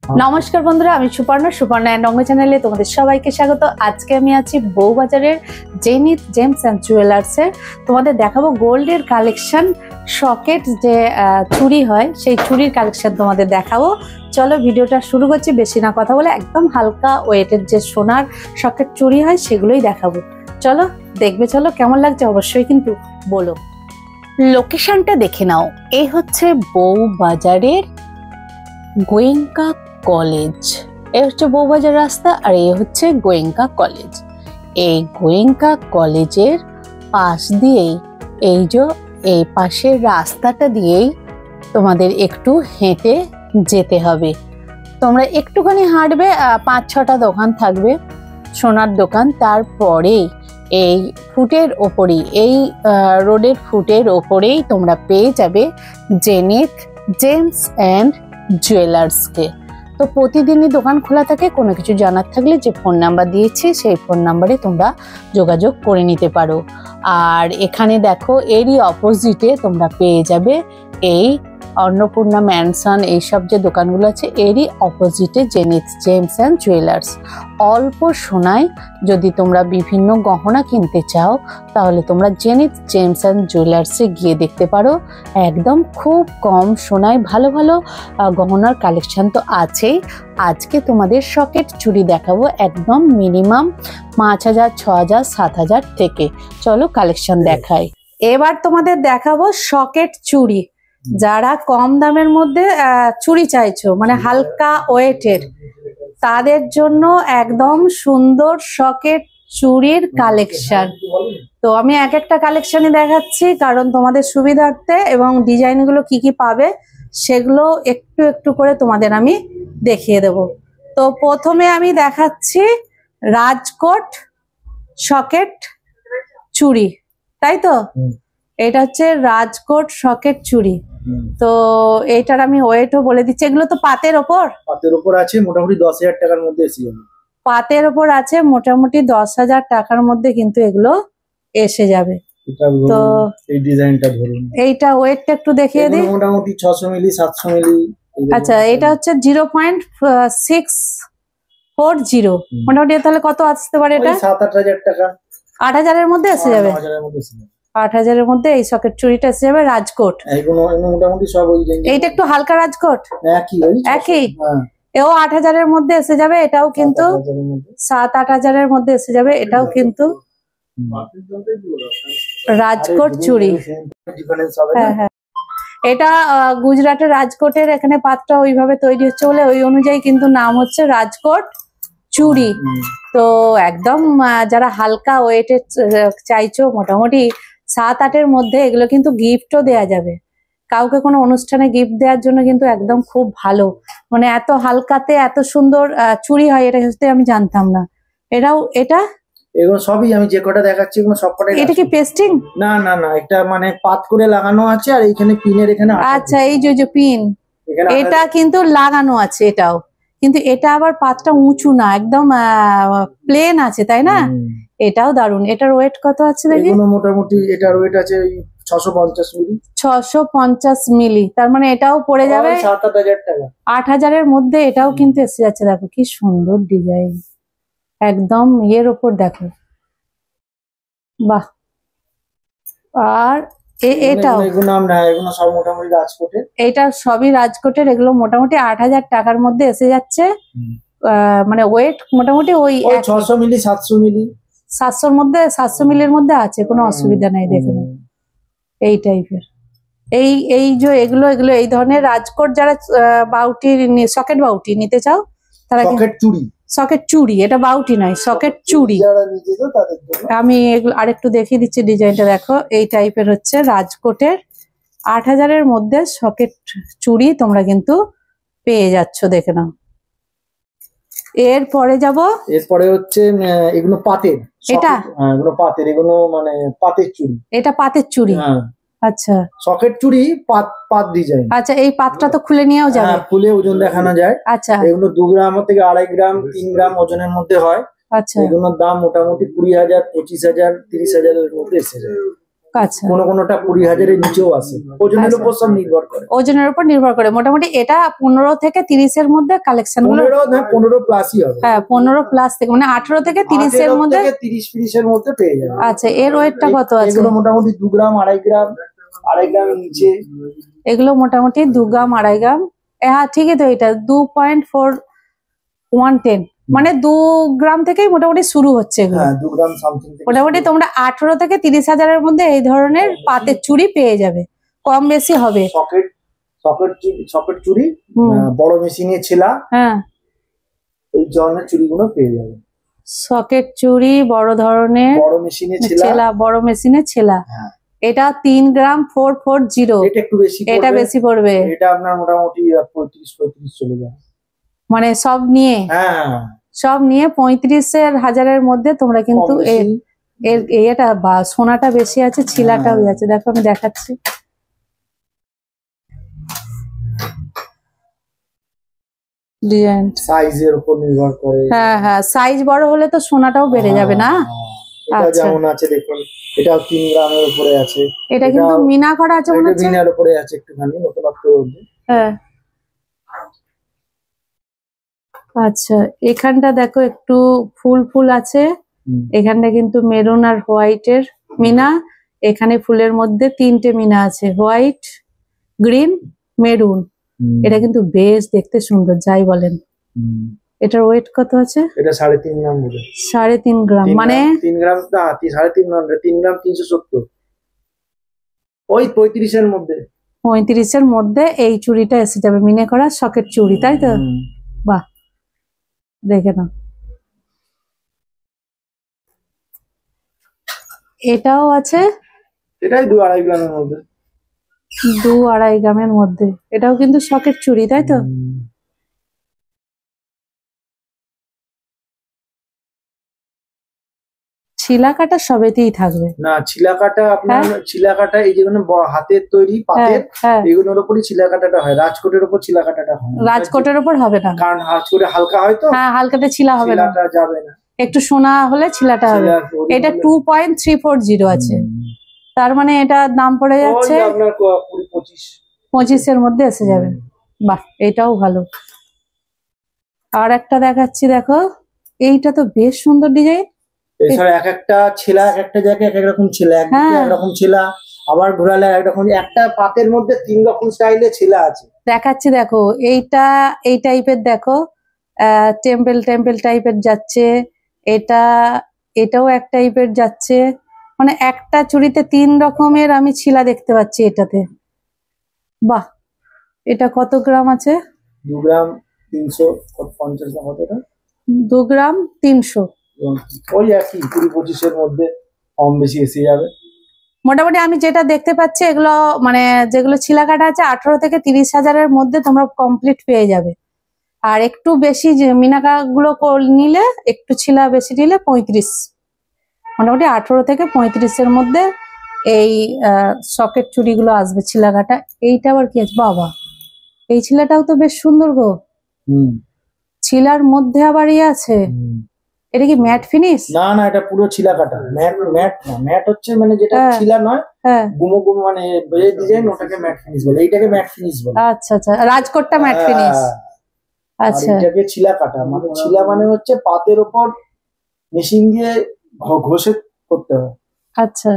নমস্কার বন্ধুরা, আমি সুপর্ণা এন্ড অঙ্গ চ্যানেলে তোমাদের সবাইকে স্বাগত। আজকে আমি আছি বউবাজারের জেনিথ জেমস অ্যান্ড জুয়েলার্স এর। তোমাদের দেখাবো গোল্ডের কালেকশন, সকেট যে চুড়ি হয় সেই চুড়ির কালেকশন তোমাদের দেখাবো। চলো ভিডিওটা শুরু করছি, বেশি না কথা বলে। একদম হালকা ওয়েটের যে সোনার সকেট চুড়ি হয় সেগুলোই দেখাবো। চলো দেখবে, চলো কেমন লাগছে অবশ্যই কিন্তু বলো। লোকেশনটা দেখে নাও, এই হচ্ছে বউবাজারের গোয়েঙ্কা কলেজ। এ হচ্ছে বউবাজার রাস্তা আর এই হচ্ছে গোয়েঙ্কা কলেজ। এই গোয়েঙ্কা কলেজের পাশ দিয়েই এই পাশের রাস্তাটা দিয়েই তোমাদের একটু হেঁটে যেতে হবে। তোমরা একটুখানি হাঁটবে, 5-6টা দোকান থাকবে সোনার দোকান। তারপরেই এই ফুটের ওপরেই, এই রোডের ফুটের ওপরেই তোমরা পেয়ে যাবে জেনিথ জেমস অ্যান্ড জুয়েলার্সকে। তো প্রতিদিনই দোকান খোলা থাকে। কোনো কিছু জানার থাকলে যে ফোন নাম্বার দিয়েছি সেই ফোন নাম্বারে তোমরা যোগাযোগ করে নিতে পারো। আর এখানে দেখো, এরই অপোজিটে তোমরা পেয়ে যাবে এই অন্নপূর্ণা ম্যানসন, এইসব যে দোকানগুলো আছে এরই অপোজিটে জেনিথ জেমস অ্যান্ড জুয়েলার্স। অল্প সোনায় যদি তোমরা বিভিন্ন গহনা কিনতে চাও তাহলে তোমরা জেনিথ জেমস অ্যান্ড জুয়েলার্সে গিয়ে দেখতে পারো। একদম খুব কম সোনায় ভালো ভালো গহনার কালেকশন তো আছেই। আজকে তোমাদের সকেট চুড়ি দেখাবো, একদম মিনিমাম 5,000, 6,000, 7,000 থেকে। চলো কালেকশন দেখাই। এবার তোমাদের দেখাবো সকেট চুড়ি। যারা কম দামের মধ্যে চুড়ি চাইছো, মানে হালকা ওয়েটের, তাদের জন্য একদম সুন্দর সকেট চুড়ির কালেকশন। তো আমি এক একটা কালেকশনই দেখাচ্ছি কারণ তোমাদের সুবিধার্থে, এবং ডিজাইনগুলো কি কি পাবে সেগুলো একটু একটু করে তোমাদের আমি দেখিয়ে দেব। তো প্রথমে আমি দেখাচ্ছি রাজকোট সকেট চুড়ি, তাই তো? এটা হচ্ছে রাজকোট সকেট চুড়ি। তো এইটার আমি ওয়েটও বলে দিচ্ছি। এগুলো তো পাতের ওপর আছে, মোটামুটি 10,000 টাকার মধ্যে এসে যাবে। পাতের ওপর আছে, মোটামুটি 10,000 টাকার মধ্যে কিন্তু এগুলো এসে যাবে। তো এই ডিজাইনটা ধরুন, এইটা ওয়েটটা একটু দেখিয়ে দিই। মোটামুটি 600 মিলি 700 মিলি। আচ্ছা, এটা হচ্ছে 0.640। মোটামুটি তাহলে কত আসতে পারে এটা? 7-8 হাজার টাকা। 8,000 এর মধ্যে এসে যাবে। 8,000 এর মধ্যে এই সকেট চুড়িটা এসে যাবে। রাজকোট মোটামুটি সব ওই রেঞ্জে। এইটা একটু হালকা রাজকোট, একই হ্যাঁ, এও 8,000 এর মধ্যে এসে যাবে। এটাও কিন্তু 7-8 এর মধ্যে এসে যাবে। এটাও কিন্তু রাজকোট চুড়ি। হ্যাঁ হ্যাঁ, এটা গুজরাটের রাজকোটের এখানে পাতটা ওইভাবে তৈরি হচ্ছে বলে ওই অনুযায়ী কিন্তু নাম হচ্ছে রাজকোট চুড়ি। তো একদম যারা হালকা ওয়েটের চাইছো, মোটামুটি 7-8 মধ্যে, এগুলো কিন্তু গিফটও দেয়া যাবে। কাউকে কোনো অনুষ্ঠানে গিফট দেওয়ার জন্য কিন্তু একদম খুব ভালো। মানে এত হালকাতে এত সুন্দর চুড়ি হয়, এটা হচ্ছে আমি জানতাম না। এটা এগুলো সবই আমি যে কটা দেখাচ্ছি এগুলো সবকটাই। এটা কি পেস্টিং? না না না, এটা মানে পাত করে লাগানো আছে আর এইখানে পিনের এখানে। আচ্ছা, এই যে পিন, এটা কিন্তু লাগানো আছে এটাও, কিন্তু এটা আবার পাতটা উঁচু না, একদম প্লেন আছে, তাই না? এটাও দারুন। এটার ওয়েট কত আছে দেখি? মোটামুটি এটার ওয়েট আছে 650 মিলি। 650 মিলি, তার মানে এটাও পড়ে যাবে 7-8 হাজার টাকা। 8,000 এর মধ্যে এটাও কিন্তু এসে যাচ্ছে। দেখো কি সুন্দর ডিজাইন, একদম ইয়ের ওপর দেখো, বাহ। আর এটাও এগুলো সব মোটামুটি রাজকোটের। এটা সবই রাজকোটের। এগুলো মোটামুটি 8,000 টাকার মধ্যে এসে যাচ্ছে। মানে ওয়েট মোটামুটি ওই 600 মিলি 700 মিলি 700-র মধ্যে, 700 মিলির মধ্যে আছে, কোনো অসুবিধা নাই। দেখে নাও এই টাইপের। এগুলো এই ধরনের রাজকোট যারা বাউটি, সকেট বাউটি নিতে চাও তারা সকেট চুড়ি, এটা বাউটি নয়, সকেট চুড়ি। আমি এগুলো আরেকটু দেখিয়ে দিচ্ছি ডিজাইনটা। দেখো এই টাইপের হচ্ছে রাজকোটের 8,000 এর মধ্যে সকেট চুড়ি তোমরা কিন্তু পেয়ে যাচ্ছ, দেখে নাও। এরপরে হচ্ছে এগুলো পাতের। এগুলো পাতের, এগুলো মানে পাতের চুড়ি। এটা পাতের চুড়ি। আচ্ছা, সকেট চুড়ি পাত ডিজাইন। আচ্ছা, এই পাতটা তো খুলে নিয়েও যাবে। খুলে ওজন দেখানো যায়। আচ্ছা, এগুলো 2 গ্রাম থেকে 2.5 গ্রাম 3 গ্রাম ওজনের মধ্যে হয়। আচ্ছা, এগুলোর দাম মোটামুটি 20,000, 25,000, 30,000 এর মধ্যে এসে যায়। আচ্ছা, কোনোটা 20,000-এর নিচেও আছে, ওজনের উপর সব নির্ভর করে। ওজনের উপর নির্ভর করে। মোটামুটি এটা 15 থেকে 30-এর মধ্যে কালেকশন গুলো, 15 প্লাসই হবে। হ্যাঁ 15 প্লাস থেকে, মানে 18 থেকে 30-এর মধ্যে, 30-40-এর মধ্যে পেয়ে যাবে। আচ্ছা, এর ওয়েটটা কত আছে? এগুলো মোটামুটি 2 গ্রাম 2.5 গ্রাম, 2.5 গ্রামের নিচে। এগুলো মোটামুটি 2 গ্রাম 2.5 গ্রাম। হ্যাঁ ঠিকই তো, এটা 2.4110, মানে 2 গ্রাম থেকেই মোটামুটি শুরু হচ্ছে এগুলো। হ্যাঁ 2 গ্রাম সামথিং থেকে মোটামুটি তোমরা 18 থেকে 30,000-এর মধ্যে এই ধরনের পাতের চুড়ি পেয়ে যাবে, কম বেশি হবে। সকেট চুড়ি, বড় মেশিনে ছেলা, হ্যাঁ এই ধরনের চুড়িগুলো পেয়ে যাবে। সকেট চুড়ি, বড় ধরনের, বড় মেশিনে ছেলা, বড় মেশিনে ছেলা। হ্যাঁ এটা 3 গ্রাম 440। এটা একটু বেশি পড়বে, এটা বেশি পড়বে। এটা আপনার মোটামুটি 35 চলে যায়, মানে সব নিয়ে, হ্যাঁ সব নিয়ে 35,000-এর মধ্যে তোমরা কিন্তু এটা বা সোনাটা বেশি আছে, ছিলাটা হয়ে আছে। দেখো আমি দেখাচ্ছি, ডিজাইন সাইজের উপর নির্ভর করে। হ্যাঁ হ্যাঁ, সাইজ বড় হলে তো সোনাটাও বেড়ে যাবে না? এটা যেমন আছে দেখুন, এটাও 3 গ্রামের উপরে আছে। এটা কিন্তু মিনা করা আছে মনে হচ্ছে, মিনার উপরে আছে একটুখানি নতুনত্ব। হ্যাঁ আচ্ছা, এখানটা দেখো একটু ফুল ফুল আছে, এখানটা কিন্তু মেরুন আর হোয়াইটের মিনা। এখানে ফুলের মধ্যে 3টে মিনা আছে, হোয়াইট, গ্রিন, মেরুন। এটা কিন্তু বেশ দেখতে সুন্দর, যাই বলেন। এটার ওয়েট কত আছে? এটা 3.5 গ্রাম হবে। 3.5 গ্রাম, মানে 3 গ্রাম না, 3.5 গ্রাম, 3 গ্রাম 370, ওই 35-এর মধ্যে। 35-এর মধ্যে এই চুড়িটা এসে যাবে, মিনে করা সকেট চুড়ি, তাই তো? বাহ, দেখে নাও। এটাও আছে, এটাই 2-2.5 গ্রামের মধ্যে। 2-2.5 গ্রামের মধ্যে, এটাও কিন্তু সকেট চুড়ি, তাই তো? ছিলা কাটা সবেতেই থাকবে না, ছিলা কাটা আপনার, ছিলা কাটা এই যেগুলো হাতের তৈরি পাতের, এগুলোর উপরই ছিলা কাটাটা হয়। রাজকোটের উপর ছিলা কাটাটা হয়, রাজকোটের উপর হবে না, কারণ রাজকোটে হালকা হয় তো। হ্যাঁ, হালকাতে ছিলা হবে না, যাবে না, একটু সোনা হলে ছিলাটা হবে। এটা 2.340 আছে, তার মানে এটা দাম পড়ে যাচ্ছে আপনার 25-এর মধ্যে এসে যাবে। বাহ, এটাও ভালো। আর একটা দেখাচ্ছি, দেখো এইটা তো বেশ সুন্দর ডিজাইন। এছাড়া এক একটা ছেলা, এক একটা জায়গায় এক এক রকম ছেলা, একদিকে এক রকম ছেলা, আবার ঘোরালে একরকম। একটা পাতের মধ্যে 3 রকম স্টাইলে ছেলা আছে, দেখাচ্ছি দেখো। এইটা এই টাইপের, দেখো টেম্পল টেম্পল টাইপের যাচ্ছে। এটাও এক টাইপের যাচ্ছে, মানে একটা চুড়িতে 3 রকমের আমি ছিলা দেখতে পাচ্ছি এটাতে। বাহ, এটা কত গ্রাম আছে? 2 গ্রাম 350 গ্রাম হবে না? 2 গ্রাম 300, ওই একই 20-25-এর মধ্যে কম বেশি এসে যাবে। মোটামুটি আমি যেটা দেখতে পাচ্ছি, এগুলো মানে যেগুলো ছিলা কাটা আছে 18 থেকে 30,000-এর মধ্যে তোমরা কমপ্লিট পেয়ে যাবে। আর একটু বেশি যে মিনাকা গুলো নিলে, একটু ছিলা বেশি নিলে 35, মোটামুটি 18 থেকে 35-এর মধ্যে এই সকেট চুড়িগুলো আসবে ছিলা কাটা। এইটা আবার কি আছে? বাবা, এই ছিলাটাও তো বেশ সুন্দর গো। ছিলার মধ্যে আবার ইয়ে আছে, এটা কি ম্যাট ফিনিশ? না না, এটা পুরো ছিলা কাটা। ম্যাট না, ম্যাট হচ্ছে মানে যেটা ছিলা নয়, গুমো গুমো, মানে ডিজাইন, ওটাকে ম্যাট ফিনিশ বলে, এইটাকে ম্যাট ফিনিশ বলে। আচ্ছা আচ্ছা, রাজকোটটা ম্যাট ফিনিশ। আচ্ছা, এটাকে ছিলা কাটা মানে, ছিলা মানে হচ্ছে পাতের উপর মেশিন দিয়ে ঘষে করতে হয়। আচ্ছা,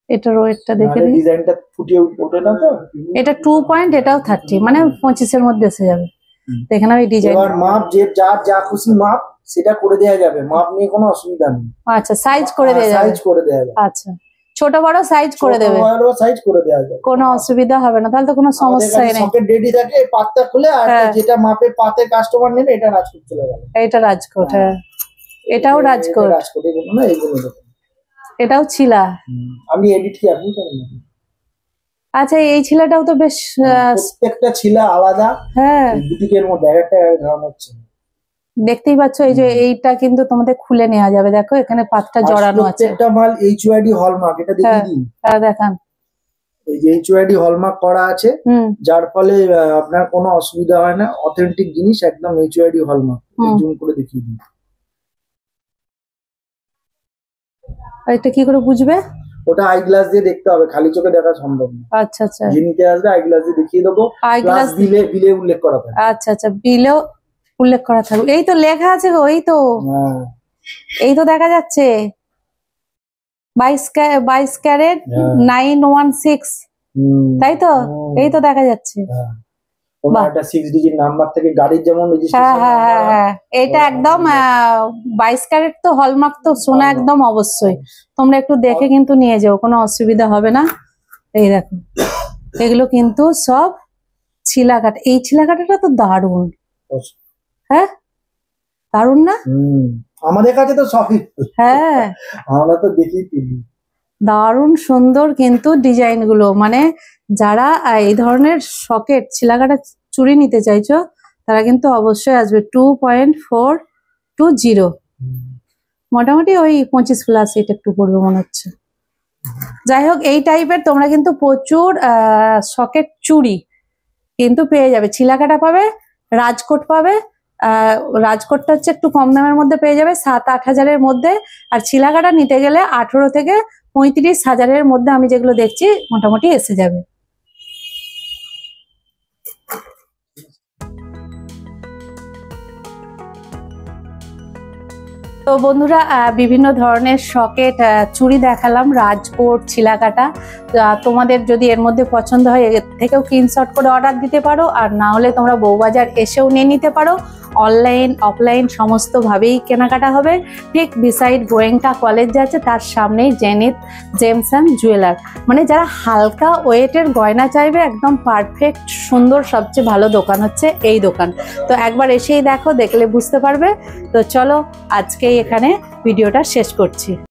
এটার ওয়েটটা দেখে নিই, ডিজাইনটা ফুটিয়ে ওঠে না তো। এটা 2 পয়েন্ট, এটাও 30, মানে 25-এর মধ্যে এসে যাবে। দেখে নাও এই ডিজাইন। এবার মাপ যার যা খুশি মাপ সেটা করে দেওয়া যাবে, মাপ নিয়ে কোনো অসুবিধা নেই। আচ্ছা, সাইজ করে দেওয়া যাবে, সাইজ করে দেওয়া যাবে। আচ্ছা, ছোট বড় সাইজ করে দেবে, ছোট বড় সাইজ করে দেওয়া যাবে, কোনো অসুবিধা হবে না, তাহলে তো কোনো সমস্যাই নেই। সকেট রেডি থাকে, পাতটা খুলে আর যেটা মাপের পাতে কাস্টমার নেবে, এটা রাজকোট চলে গেল। এটা রাজকোট, হ্যাঁ, এটাও রাজকোট। রাজকোট এগুলো না, এইগুলো এটাও ছিলা। আমি এডিট কি আপনি করেন? আচ্ছা, এই ছিলাটাও তো বেশ, প্রত্যেকটা ছিলা আলাদা, হ্যাঁ, বুটিকের মধ্যে একটা ধরনের ছিল। দেখতেই পাচ্ছ, এই যে এইটা কিন্তু তোমাদের খুলে নেওয়া যাবে। দেখো এখানে পাতটা জড়ানো আছে, প্রত্যেকটা মাল এইচওআইডি হলমার্ক। এটা দেখিয়ে দিন, দেখান। এই যে এইচওআইডি হলমার্ক করা আছে, যার ফলে আপনার কোনো অসুবিধা হয় না। অথেন্টিক জিনিস, একদম এইচওআইডি হলমার্ক। জুম করে দেখিয়ে দিন। এটা কি করে বুঝবে? ওটা আই গ্লাস দিয়ে দেখতে হবে, খালি চোখে দেখা সম্ভব না। আচ্ছা আচ্ছা, যে নিতে আসবে আই গ্লাস দিয়ে দেখিয়ে দেবো। আই গ্লাস বিলে উল্লেখ করা থাকবে। আচ্ছা আচ্ছা, বিলেও উল্লেখ করা থাকবে। এই তো লেখা আছে গো, এই তো, এই তো দেখা যাচ্ছে 22 ক্যারেট 916, তাই তো? এই তো দেখা যাচ্ছে। একটা 6 ডিজিট নাম্বার থেকে গাড়ির যেমন রেজিস্ট্রেশন। হ্যাঁ, এটা একদম 22 ক্যারেট তো হলমার্ক তো সোনা একদম অবশ্যই। তোমরা একটু দেখে কিন্তু নিয়ে যাও, কোনো অসুবিধা হবে না। এই দেখো, এগুলো কিন্তু সব ছিলাকাটা। এই ছিলাকাটাটা তো দারুণ, হ্যাঁ দারুণ না? আমাদের কাছে তো সবই, হ্যাঁ আমরা তো দেখি দারুণ সুন্দর কিন্তু ডিজাইন গুলো। মানে যারা এই ধরনের সকেট ছিলাকাটা চুড়ি নিতে চাইছো তারা কিন্তু অবশ্যই আসবে। 2.420, মোটামুটি ওই 25 প্লাস, এটা একটু পড়বে মনে হচ্ছে। যাই হোক, এই টাইপের তোমরা কিন্তু প্রচুর সকেট চুড়ি কিন্তু পেয়ে যাবে। ছিলাকাটা পাবে, রাজকোট পাবে। রাজকোটটা হচ্ছে একটু কম দামের মধ্যে পেয়ে যাবে, 7-8 হাজারের মধ্যে। আর ছিলাকাটা নিতে গেলে 18 থেকে 35 হাজারের মধ্যে আমি যেগুলো দেখছি মোটামুটি এসে যাবে। তো বন্ধুরা, বিভিন্ন ধরনের সকেট চুড়ি দেখালাম, রাজকোট, ছিলাকাটা। তোমাদের যদি এর মধ্যে পছন্দ হয় এর থেকেও স্ক্রিনশট করে অর্ডার দিতে পারো, আর না হলে তোমরা বউবাজার এসেও নিয়ে নিতে পারো। অনলাইন অফলাইন সমস্তভাবেই কেনাকাটা হবে। ঠিক বিসাইড গোয়েঙ্কা কলেজ আছে তার সামনেই জেনিথ জেমস অ্যান্ড জুয়েলার। মানে যারা হালকা ওয়েটের গয়না চাইবে, একদম পারফেক্ট সুন্দর সবচেয়ে ভালো দোকান হচ্ছে এই দোকান। তো একবার এসেই দেখো, দেখলে বুঝতে পারবে। তো চলো আজকেই এখানে ভিডিওটা শেষ করছি।